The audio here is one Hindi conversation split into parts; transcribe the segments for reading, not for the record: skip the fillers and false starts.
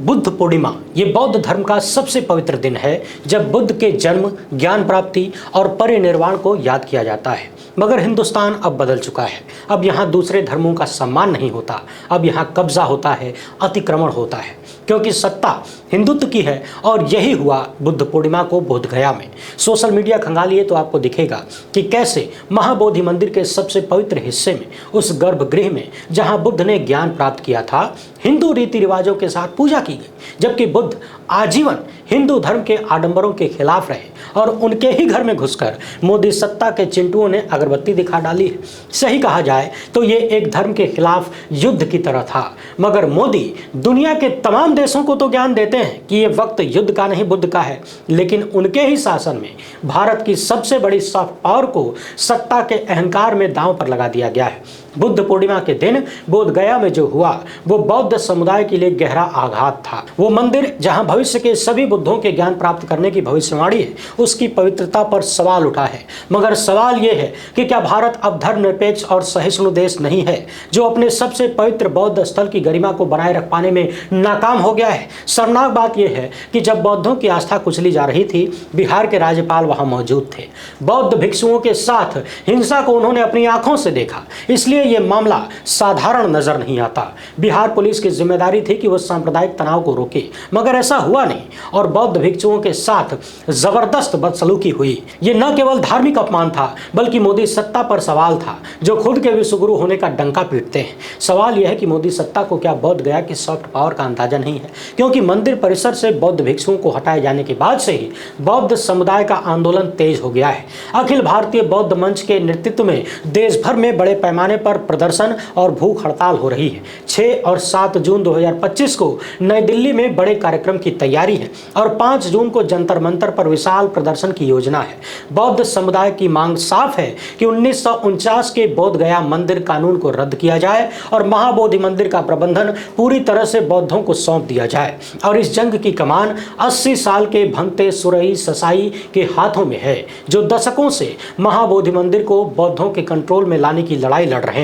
बुद्ध पूर्णिमा ये बौद्ध धर्म का सबसे पवित्र दिन है, जब बुद्ध के जन्म, ज्ञान प्राप्ति और परिनिर्वाण को याद किया जाता है। मगर हिंदुस्तान अब बदल चुका है। अब यहाँ दूसरे धर्मों का सम्मान नहीं होता, अब यहाँ कब्जा होता है, अतिक्रमण होता है, क्योंकि सत्ता हिंदुत्व की है। और यही हुआ बुद्ध पूर्णिमा को बोध गया में। सोशल मीडिया खंगालिए तो आपको दिखेगा कि कैसे महाबोधि मंदिर के सबसे पवित्र हिस्से में, उस गर्भगृह में जहाँ बुद्ध ने ज्ञान प्राप्त किया था, हिंदू रीति रिवाजों के साथ पूजा की गई, जबकि बुद्ध आजीवन हिंदू धर्म के आडंबरों के खिलाफ रहे और उनके ही घर में घुसकर मोदी सत्ता के चिंटुओं ने अगरबत्ती दिखा डाली है। सही कहा जाए तो ये एक धर्म के खिलाफ युद्ध की तरह था। मगर मोदी दुनिया के तमाम देशों को तो ज्ञान देते हैं कि ये वक्त युद्ध का नहीं बुद्ध का है, लेकिन उनके ही शासन में भारत की सबसे बड़ी सॉफ्ट पावर को सत्ता के अहंकार में दांव पर लगा दिया गया है। बुद्ध पूर्णिमा के दिन बोध गया में जो हुआ वो बौद्ध समुदाय के लिए गहरा आघात था। वो मंदिर जहां भविष्य के सभी बुद्धों के ज्ञान प्राप्त करने की भविष्यवाणी है, उसकी पवित्रता पर सवाल उठा है। मगर सवाल ये है कि क्या भारत अब धर्मनिरपेक्ष और सहिष्णु देश नहीं है, जो अपने सबसे पवित्र बौद्ध स्थल की गरिमा को बनाए रख पाने में नाकाम हो गया है। शर्मनाक बात यह है कि जब बौद्धों की आस्था कुचली जा रही थी, बिहार के राज्यपाल वहां मौजूद थे। बौद्ध भिक्षुओं के साथ हिंसा को उन्होंने अपनी आंखों से देखा, इसलिए ये मामला साधारण नजर नहीं आता। बिहार पुलिस की जिम्मेदारी थी कि वो सांप्रदायिक तनाव को रोके, मगर ऐसा हुआ नहीं और बौद्ध भिक्षुओं के साथ जबरदस्त बदसलूकी हुई। ये न केवल धार्मिक अपमान था, बल्कि मोदी सत्ता पर सवाल था, जो खुद के विश्वगुरु होने का डंका पीटते हैं। सवाल यह है कि मोदी सत्ता को क्या बोध गया कि सॉफ्ट पावर का अंदाजा नहीं है, क्योंकि मंदिर परिसर से बौद्ध भिक्षुओं को हटाए जाने के बाद से ही बौद्ध समुदाय का आंदोलन तेज हो गया है। अखिल भारतीय बौद्ध मंच के नेतृत्व में देश भर में बड़े पैमाने पर प्रदर्शन और भूख हड़ताल हो रही है। 6 और 7 जून 2025 को नई दिल्ली में बड़े कार्यक्रम की तैयारी है और 5 जून को जंतर मंतर पर विशाल प्रदर्शन की योजना है। बौद्ध समुदाय की मांग साफ है कि 1949 के बोध गया मंदिर कानून को रद्द किया जाए और महाबोधि मंदिर का प्रबंधन पूरी तरह से बौद्धों को सौंप दिया जाए। और इस जंग की कमान 80 साल के भंगते सुरई ससाई के हाथों में है, जो दशकों से महाबोधि मंदिर को बौद्धों के कंट्रोल में लाने की लड़ाई लड़ रहे हैं।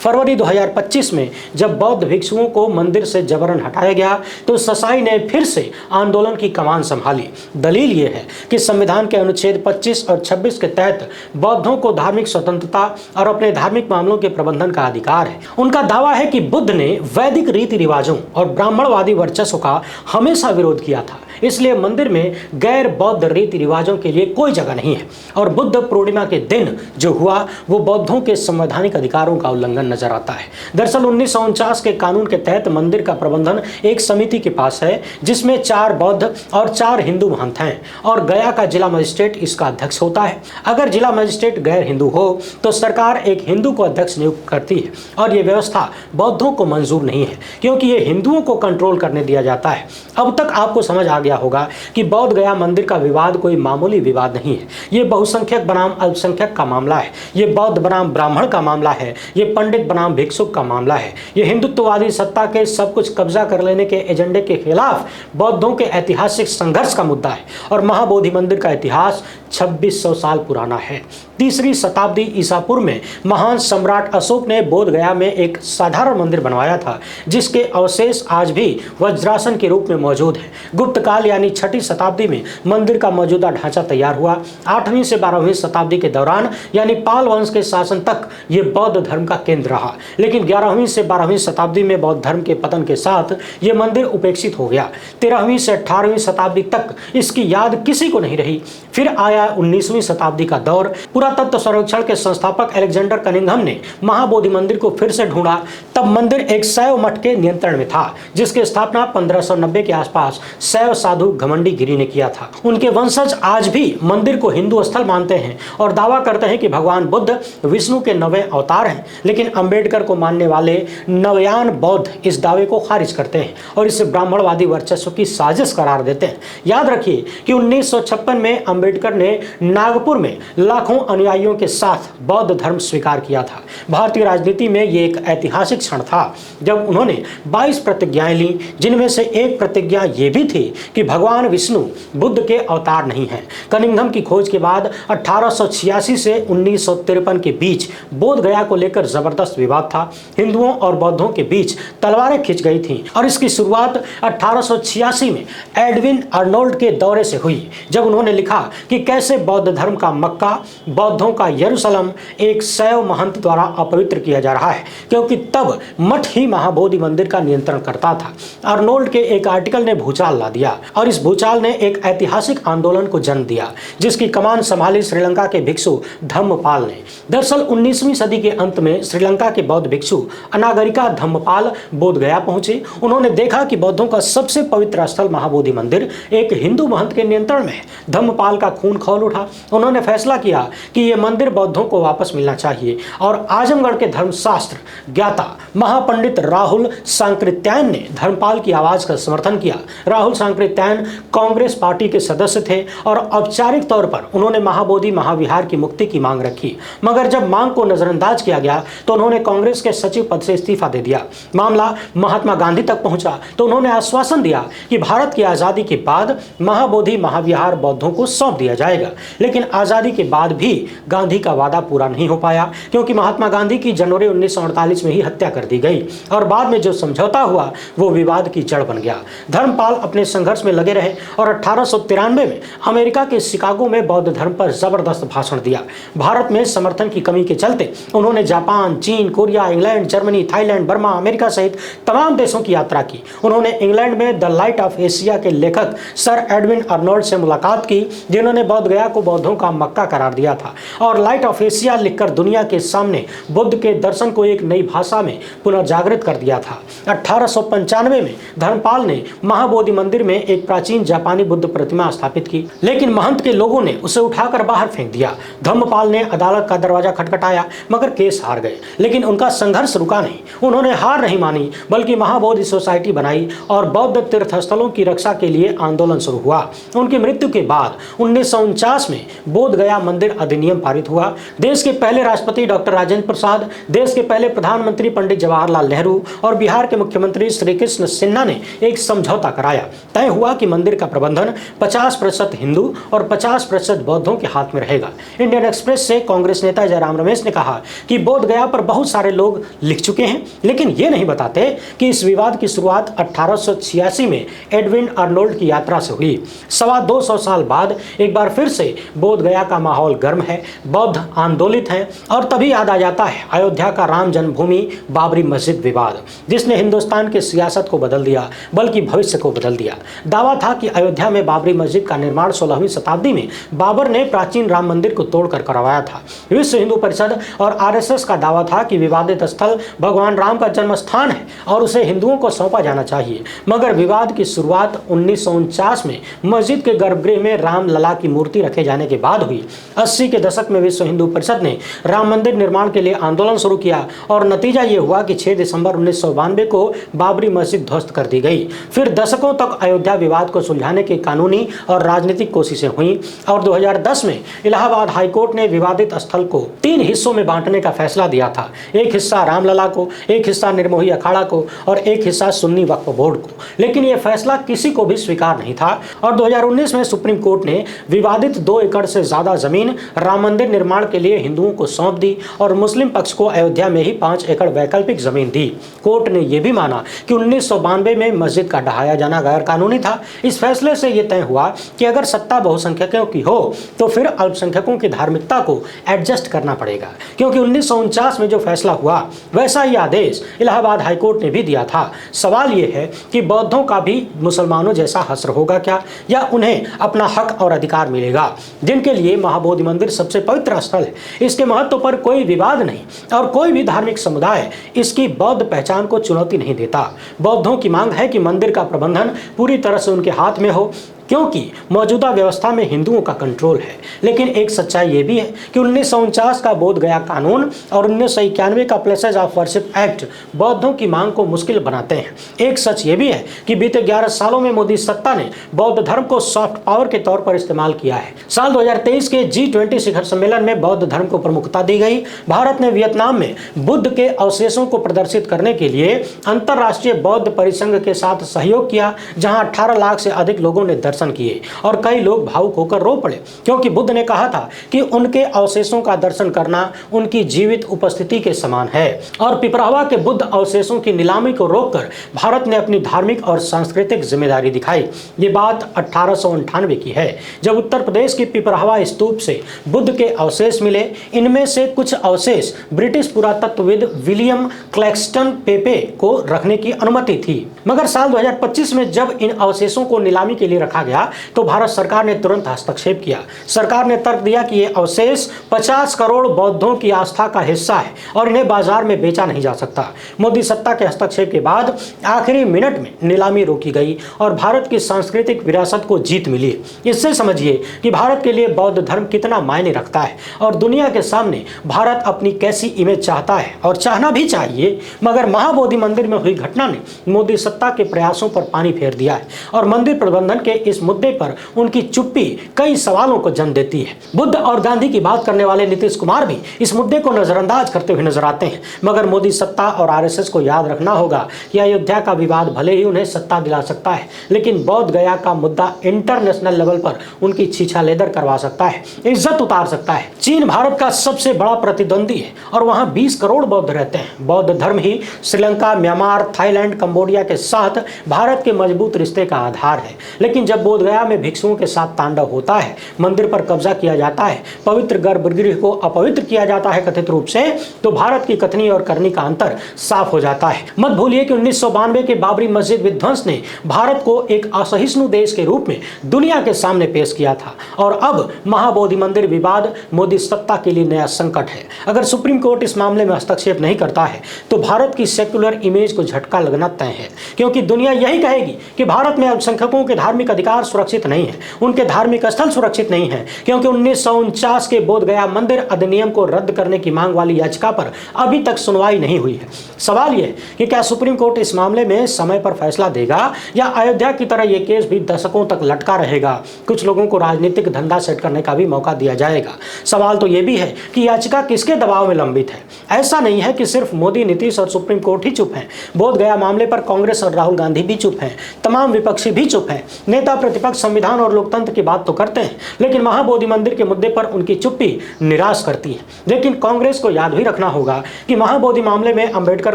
फरवरी 2025 में जब बौद्ध भिक्षुओं को मंदिर से जबरन हटाया गया, तो ससाई ने फिर से आंदोलन की कमान संभाली। दलील यह है कि संविधान के अनुच्छेद 25 और 26 के तहत बौद्धों को धार्मिक स्वतंत्रता और अपने धार्मिक मामलों के प्रबंधन का अधिकार है। उनका दावा है कि बुद्ध ने वैदिक रीति रिवाजों और ब्राह्मणवादी वर्चस्व का हमेशा विरोध किया था, इसलिए मंदिर में गैर बौद्ध रीति रिवाजों के लिए कोई जगह नहीं है। और बुद्ध पूर्णिमा के दिन जो हुआ वो बौद्धों के संवैधानिक अधिकारों का उल्लंघन नजर आता है। दरअसल 1949 के कानून के तहत मंदिर का प्रबंधन एक समिति के पास है, जिसमें 4 बौद्ध और 4 हिंदू महंत हैं और गया का जिला मजिस्ट्रेट इसका अध्यक्ष होता है। अगर जिला मजिस्ट्रेट गैर हिंदू हो तो सरकार एक हिंदू को अध्यक्ष नियुक्त करती है और ये व्यवस्था बौद्धों को मंजूर नहीं है, क्योंकि ये हिंदुओं को कंट्रोल करने दिया जाता है। अब तक आपको समझ आ गया होगा कि बौद्ध गया मंदिर का विवाद कोई मामूली विवाद नहीं है। ये बहुसंख्यक बनाम अल्पसंख्यक का मामला है, ये बौद्ध बनाम ब्राह्मण का मामला है, ये पंडित बनाम भिक्षुक का मामला है। ये हिंदुत्ववादी सत्ता के सब कुछ कब्जा कर लेने के एजेंडे के खिलाफ बौद्धों के ऐतिहासिक संघर्ष का मुद्दा है। और महाबोधि मंदिर का इतिहास 2600 साल पुराना है। 3री शताब्दी ईसा पूर्व में महान सम्राट अशोक ने बोध गया में एक साधारण मंदिर बनवाया था, जिसके अवशेष आज भी वज्रासन के रूप में मौजूद है। गुप्त काल यानी 6ठी शताब्दी में मंदिर का मौजूदा ढांचा तैयार हुआ। 8वीं से 12वीं शताब्दी के दौरान यानी पाल वंश के शासन तक ये बौद्ध धर्म का केंद्र रहा, लेकिन 11वीं से 12वीं शताब्दी में बौद्ध धर्म के पतन के साथ ये मंदिर उपेक्षित हो गया। 13वीं से 18वीं शताब्दी तक इसकी याद किसी को नहीं रही। फिर आया 19वीं शताब्दी का दौर। पुरातत्व सर्वेक्षण के संस्थापक अलेक्जेंडर कनिंघम ने महाबोधि मंदिर को फिर से ढूंढा। तब मंदिर एक शैव मठ के नियंत्रण में था, जिसकी स्थापना 1590 के आसपास शैव साधु घमंडी गिरी ने किया था। उनके वंशज आज भी मंदिर को हिंदू स्थल मानते हैं और दावा करते हैं कि भगवान बुद्ध विष्णु के 9वें अवतार हैं, लेकिन अंबेडकर को मानने वाले नवयान बौद्ध इस दावे को खारिज करते हैं और इसे ब्राह्मणवादी वर्चस्व की साजिश करार देते हैं। याद रखिए कि 1956 में अंबेडकर ने नागपुर में लाखों अनुयायियों के साथ बौद्ध धर्म स्वीकार किया था। भारतीय राजनीति में ये एक ऐतिहासिक क्षण था जब उन्होंने 22 प्रतिज्ञाएं ली, जिनमें से एक प्रतिज्ञा ये भी थी कि भगवान विष्णु बुद्ध के अवतार नहीं हैं। कनिंघम की खोज के बाद 1886 से 1953 के बीच बोध गया को लेकर जबरदस्त विवाद था। हिंदुओं और बौद्धों के बीच तलवारें खिंच गई थीं और इसकी शुरुआत 1886 में एडविन अर्नोल्ड के दौरे से हुई, जब उन्होंने लिखा कि कैसे बौद्ध धर्म का मक्का, बौद्धों का यरूशलेम एक शैव महंत द्वारा अपवित्र किया जा रहा है, क्योंकि तब मठ ही महाबोधि मंदिर का नियंत्रण करता था। अर्नोल्ड के एक आर्टिकल ने भूचाल ला दिया और इस भूचाल ने एक ऐतिहासिक आंदोलन को जन्म दिया, जिसकी कमान संभाली श्रीलंका के भिक्षु धम्मपाल ने। दरअसल 19वीं सदी के अंत में श्रीलंका के बौद्ध भिक्षु अनागरिका धम्मपाल बोध गया पहुंचे। उन्होंने देखा कि बौद्धों का सबसे पवित्र स्थल महाबोधि मंदिर एक हिंदू महंत के नियंत्रण में है। धम्मपाल का खून खौल उठा। उन्होंने फैसला किया कि यह मंदिर बौद्धों को वापस मिलना चाहिए और आजमगढ़ के धर्मशास्त्र ज्ञाता महापंडित राहुल सांकृत्यायन ने धर्मपाल की आवाज का समर्थन किया। राहुल सांकृत्यायन कांग्रेस पार्टी के सदस्य थे और औपचारिक तौर पर उन्होंने महाबोधि महाविहार की मुक्ति की मांग रखी, मगर जब मांग को नजरअंदाज किया गया तो उन्होंने कांग्रेस के सचिव पद से इस्तीफा दे दिया। मामला महात्मा गांधी तक पहुंचा तो उन्होंने आश्वासन दिया कि भारत की आजादी के बाद महाबोधि महाविहार बौद्धों को सौंप दिया जाएगा। लेकिन आजादी के बाद भी गांधी का वादा पूरा नहीं हो पाया, क्योंकि महात्मा गांधी की जनवरी 1948 में ही हत्या कर दी गई और बाद में जो समझौता हुआ वो विवाद की जड़ बन गया। धर्मपाल अपने संघर्ष में लगे रहे और 1893 में अमेरिका के शिकागो में बौद्ध धर्म पर जबरदस्त भाषण दिया। भारत में समर्थन की कमी के चलते उन्होंने जापान, चीन, Korea, England, Germany, Thailand, Burma, America सहित तमाम देशों की यात्रा की। उन्होंने इंग्लैंड में द लाइट ऑफ एशिया के लेखक सर एडविन अर्नोल्ड से मुलाकात की, जिन्होंने बोध गया को बौद्धों का मक्का करार दिया था और लाइट ऑफ एशिया लिखकर दुनिया के सामने बुद्ध के दर्शन को एक नई भाषा में पुनर्जागृत कर दिया था। 1895 में धर्मपाल ने महाबोधि मंदिर में एक प्राचीन जापानी बुद्ध प्रतिमा स्थापित की, लेकिन महंत के लोगों ने उसे उठाकर बाहर फेंक दिया। धर्मपाल ने अदालत का दरवाजा खटखटाया, मगर केस हार गए। लेकिन उनका संघर्ष रुका नहीं। उन्होंने हार नहीं मानी, बल्कि महाबोधि सोसाइटी बनाई और बौद्ध तीर्थस्थलों की रक्षा के लिए आंदोलन शुरू हुआ। उनकी मृत्यु के बाद 1949 में बोध गया मंदिर अधिनियम पारित हुआ। देश के पहले राष्ट्रपति डॉक्टर राजेंद्र प्रसाद, देश के पहले प्रधानमंत्री पंडित जवाहरलाल नेहरू और बिहार के मुख्यमंत्री श्री कृष्ण सिन्हा ने एक समझौता कराया। तय हुआ कि मंदिर का प्रबंधन 50% हिंदू और 50% बौद्धों के हाथ में रहेगा। इंडियन एक्सप्रेस से कांग्रेस नेता जयराम रमेश ने कहा कि बोध गया पर बहुत सारे लोग लिख चुके हैं, लेकिन ये नहीं बताते कि इस विवाद की शुरुआत 1886 में एडविन अर्नोल्ड की यात्रा से हुई। 225 साल बाद एक बार फिर से बोध गया का माहौल गर्म है, बौद्ध आंदोलित हैं और तभी याद आ जाता है अयोध्या का राम जन्मभूमि बाबरी मस्जिद विवाद, जिसने हिंदुस्तान की सियासत को बदल दिया, बल्कि भविष्य को बदल दिया। दावा था कि अयोध्या में बाबरी मस्जिद का निर्माण 16वीं शताब्दी में बाबर ने प्राचीन राम मंदिर को तोड़कर करवाया था। विश्व हिंदू परिषद और आरएसएस का दावा था कि विवादित स्थल भगवान राम का जन्म स्थान है और उसे हिंदुओं को सौंपा जाना चाहिए। मगर विवाद की शुरुआत 1949 में मस्जिद के गर्भगृह में राम लला की मूर्ति रखे जाने के बाद हुई। 80 के दशक में विश्व हिंदू परिषद ने राम मंदिर निर्माण के लिए आंदोलन शुरू किया और नतीजा ये हुआ कि 6 दिसंबर 1992 को बाबरी मस्जिद ध्वस्त कर दी गई। फिर दशकों तक अयोध्या विवाद को सुलझाने की कानूनी और राजनीतिक कोशिशें हुई और 2010 में इलाहाबाद हाईकोर्ट ने विवादित स्थल को 3 हिस्सों में बांटने का फैसला दिया था। एक हिस्सा रामलला को, एक हिस्सा निर्मोही अखाड़ा को और एक हिस्सा सुन्नी वक्फ बोर्ड को। लेकिन यह फैसला किसी को भी स्वीकार नहीं था और 2019 में सुप्रीम कोर्ट ने विवादित 2 एकड़ से ज्यादा जमीन राम मंदिर निर्माण के लिए हिंदुओं को सौंप दी और मुस्लिम पक्ष को अयोध्या में ही 5 एकड़ वैकल्पिक जमीन दी। कोर्ट ने यह भी माना कि 1992 में मस्जिद का ढहाया जाना गैर कानूनी था। इस फैसले से यह तय हुआ कि अगर सत्ता बहुसंख्यकों की हो तो फिर अल्पसंख्यकों की धार्मिकता को एडजस्ट करना पड़ेगा, क्योंकि 1949 में जो फैसला हुआ वैसा ही आदेश इलाहाबाद हाईकोर्ट ने भी दिया था। सवाल यह है कि बौद्धों का भी मुसलमानों जैसा हश्र होगा क्या, या उन्हें अपना हक और अधिकार मिलेगा, जिनके लिए महाबोधि मंदिर सबसे पवित्र स्थल है। इसके महत्व पर कोई विवाद नहीं और कोई भी धार्मिक समुदाय इसकी बौद्ध पहचान को चुनौती नहीं देता। बौद्धों की मांग है कि मंदिर का प्रबंधन पूरी तरह से उनके हाथ में हो, क्योंकि मौजूदा व्यवस्था में हिंदुओं का कंट्रोल है। लेकिन एक सच्चाई ये भी है कि 1949 का बोध गया कानून और 1991 का प्लेसेस ऑफ वर्शिप एक्ट बौद्धों की मांग को मुश्किल बनाते हैं। एक सच ये भी है कि बीते 11 सालों में मोदी सत्ता ने बौद्ध धर्म को सॉफ्ट पावर के तौर पर इस्तेमाल किया है। साल 2023 के G20 शिखर सम्मेलन में बौद्ध धर्म को प्रमुखता दी गई। भारत ने वियतनाम में बुद्ध के अवशेषों को प्रदर्शित करने के लिए अंतरराष्ट्रीय बौद्ध परिसंघ के साथ सहयोग किया, जहां 18 लाख से अधिक लोगों ने दर्शन किए और कई लोग भावुक होकर रो पड़े, क्योंकि बुद्ध ने कहा था कि उनके अवशेषों का दर्शन करना उनकी जीवित उपस्थिति के समान है। और पिपरावा के बुद्ध अवशेषों की नीलामी को रोककर भारत ने अपनी धार्मिक और सांस्कृतिक जिम्मेदारी दिखाई। ये बात 1898 की है, जब उत्तर प्रदेश की पिपरावा स्तूप से बुद्ध के अवशेष मिले। इनमें से कुछ अवशेष ब्रिटिश पुरातत्वविद विलियम क्लैक्सटन पेपे को रखने की अनुमति थी, मगर साल 2025 में जब इन अवशेषों को नीलामी के लिए रखा गया तो भारत सरकार ने तुरंत हस्तक्षेप किया। सरकार ने तर्क दिया कि ये अवशेष 50 करोड़ बौद्धों की आस्था का हिस्सा है और इन्हें बाजार में बेचा नहीं जा सकता। मोदी सत्ता के हस्तक्षेप के बाद आखिरी मिनट में नीलामी रोकी गई और भारत की सांस्कृतिक विरासत को जीत मिली। इससे समझिए कि भारत के लिए बौद्ध धर्म कितना मायने रखता है और दुनिया के सामने भारत अपनी कैसी इमेज चाहता है, और चाहना भी चाहिए। मगर महाबोधि मंदिर में हुई घटना ने मोदी सत्ता के प्रयासों पर पानी फेर दिया है और मंदिर प्रबंधन के इस मुद्दे पर उनकी चुप्पी कई सवालों को जन्म देती है। बुद्ध और गांधी की बात करने वाले नीतीश कुमार भी इस मुद्दे को नजरअंदाज करते हुए नजर आते हैं, मगर मोदी सत्ता और आरएसएस को याद रखना होगा कि अयोध्या का विवाद भले ही उन्हें सत्ता दिला सकता है, लेकिन बौद्ध गया का मुद्दा इंटरनेशनल लेवल पर उनकी छीछा लेदर करवा सकता है, इज्जत उतार सकता है। चीन भारत का सबसे बड़ा प्रतिद्वंदी है और वहां 20 करोड़ बौद्ध रहते हैं। बौद्ध धर्म ही श्रीलंका, म्यांमार, थाईलैंड, कंबोडिया के साथ भारत के मजबूत रिश्ते का आधार है। लेकिन जब बोध गया में भिक्षुओं के साथ तांडव होता है, मंदिर पर कब्जा किया जाता है, पवित्र गर्भगृह को अपवित्र किया जाता है कथित रूप से, तो भारत की कथनी और करनी का अंतर साफ हो जाता है। मत भूलिए कि 1992 के बाबरी मस्जिद विध्वंस ने भारत को एक असहिष्णु देश के रूप में दुनिया के सामने पेश किया था, और अब महाबोधि मंदिर विवाद मोदी सत्ता के लिए नया संकट है। अगर सुप्रीम कोर्ट इस मामले में हस्तक्षेप नहीं करता है तो भारत की सेक्युलर इमेज को झटका लगना तय है, क्योंकि दुनिया यही कहेगी कि भारत में अल्पसंख्यकों के धार्मिक अधिकार सुरक्षित नहीं है, उनके धार्मिक स्थल सुरक्षित नहीं है, क्योंकि 1949 के बोध गया मंदिर अधिनियम को रद्द करने की मांग वाली याचिका पर अभी तक सुनवाई नहीं हुई है। सवाल यह कि क्या सुप्रीम कोर्ट इस मामले में समय पर फैसला देगा या अयोध्या की तरह यह केस भी दशकों तक लटका रहेगा। कुछ लोगों को राजनीतिक धंधा सेट करने का भी मौका दिया जाएगा। सवाल तो यह भी है कि याचिका किसके दबाव में लंबित है। ऐसा नहीं है कि सिर्फ मोदी, नीतीश और सुप्रीम कोर्ट ही चुप हैं। बोध गया मामले पर कांग्रेस और राहुल गांधी भी चुप हैं, तमाम विपक्षी भी चुप हैं। नेता प्रतिपक्ष संविधान और लोकतंत्र की बात तो करते हैं, लेकिन महाबोधि मंदिर के मुद्दे पर उनकी चुप्पी निराश करती है। लेकिन कांग्रेस को याद भी रखना होगा कि महाबोधि मामले में अंबेडकर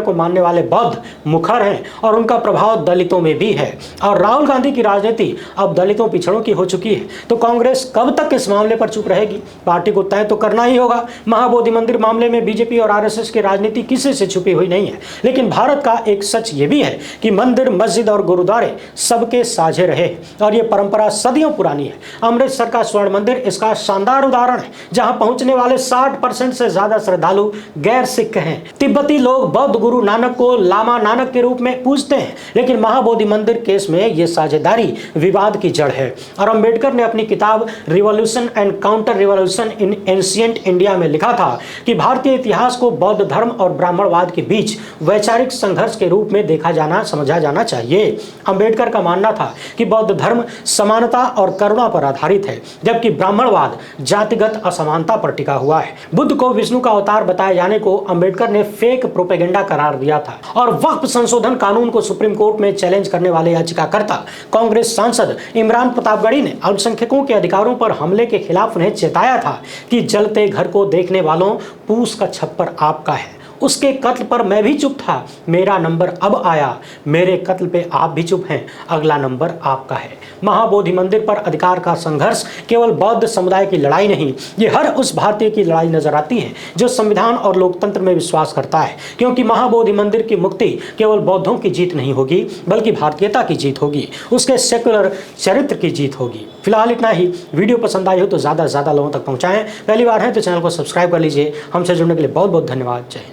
को मानने वाले बौद्ध मुखर हैं और उनका प्रभाव दलितों में भी है, और राहुल गांधी की राजनीति अब दलितों पिछड़ों की हो चुकी है। तो कांग्रेस कब तक इस मामले पर चुप रहेगी? पार्टी को तय तो करना ही होगा। महाबोधि मंदिर मामले में बीजेपी और आरएसएस की राजनीति किसी से छुपी हुई नहीं है। लेकिन भारत का एक सच ये भी है कि मंदिर, मस्जिद और गुरुद्वारे सबके साझे रहे और ये परंपरा सदियों पुरानी है। अमृतसर का स्वर्ण मंदिर इसका शानदार उदाहरण है, जहां पहुंचने वाले 60% से ज्यादा श्रद्धालु गैर सिख हैं। तिब्बती लोग बौद्ध गुरु नानक को लामा नानक के रूप में पूजते हैं, लेकिन महाबोधि मंदिर केस में ये साझेदारी विवाद की जड़ है। और अंबेडकर ने अपनी किताब revolution and counter revolution in ancient India में लिखा था कि भारतीय इतिहास को बौद्ध धर्म और ब्राह्मणवाद के बीच वैचारिक संघर्ष के रूप में देखा जाना, समझा जाना चाहिए। अंबेडकर का मानना था कि बौद्ध धर्म समानता और करुणा पर आधारित है, जबकि ब्राह्मणवाद जातिगत असमानता पर टिका हुआ है। बुद्ध को विष्णु का अवतार बताए जाने को अंबेडकर ने फेक प्रोपेगेंडा करार दिया था, और वक्फ संशोधन कानून को सुप्रीम कोर्ट में चैलेंज करने वाले याचिकाकर्ता कांग्रेस सांसद इमरान प्रतापगढ़ी ने अल्पसंख्यकों के अधिकारों पर हमले के खिलाफ उन्हें चेताया था कि जलते घर को देखने वालों, पूस का छप्पर आपका है। उसके कत्ल पर मैं भी चुप था, मेरा नंबर अब आया, मेरे कत्ल पे आप भी चुप हैं, अगला नंबर आपका है। महाबोधि मंदिर पर अधिकार का संघर्ष केवल बौद्ध समुदाय की लड़ाई नहीं, ये हर उस भारतीय की लड़ाई नजर आती है जो संविधान और लोकतंत्र में विश्वास करता है, क्योंकि महाबोधि मंदिर की मुक्ति केवल बौद्धों की जीत नहीं होगी, बल्कि भारतीयता की जीत होगी, उसके सेकुलर चरित्र की जीत होगी। फिलहाल इतना ही। वीडियो पसंद आई हो तो ज़्यादा से ज़्यादा लोगों तक पहुँचाएं। पहली बार है तो चैनल को सब्सक्राइब कर लीजिए। हमसे जुड़ने के लिए बहुत बहुत धन्यवाद। जय हिंद।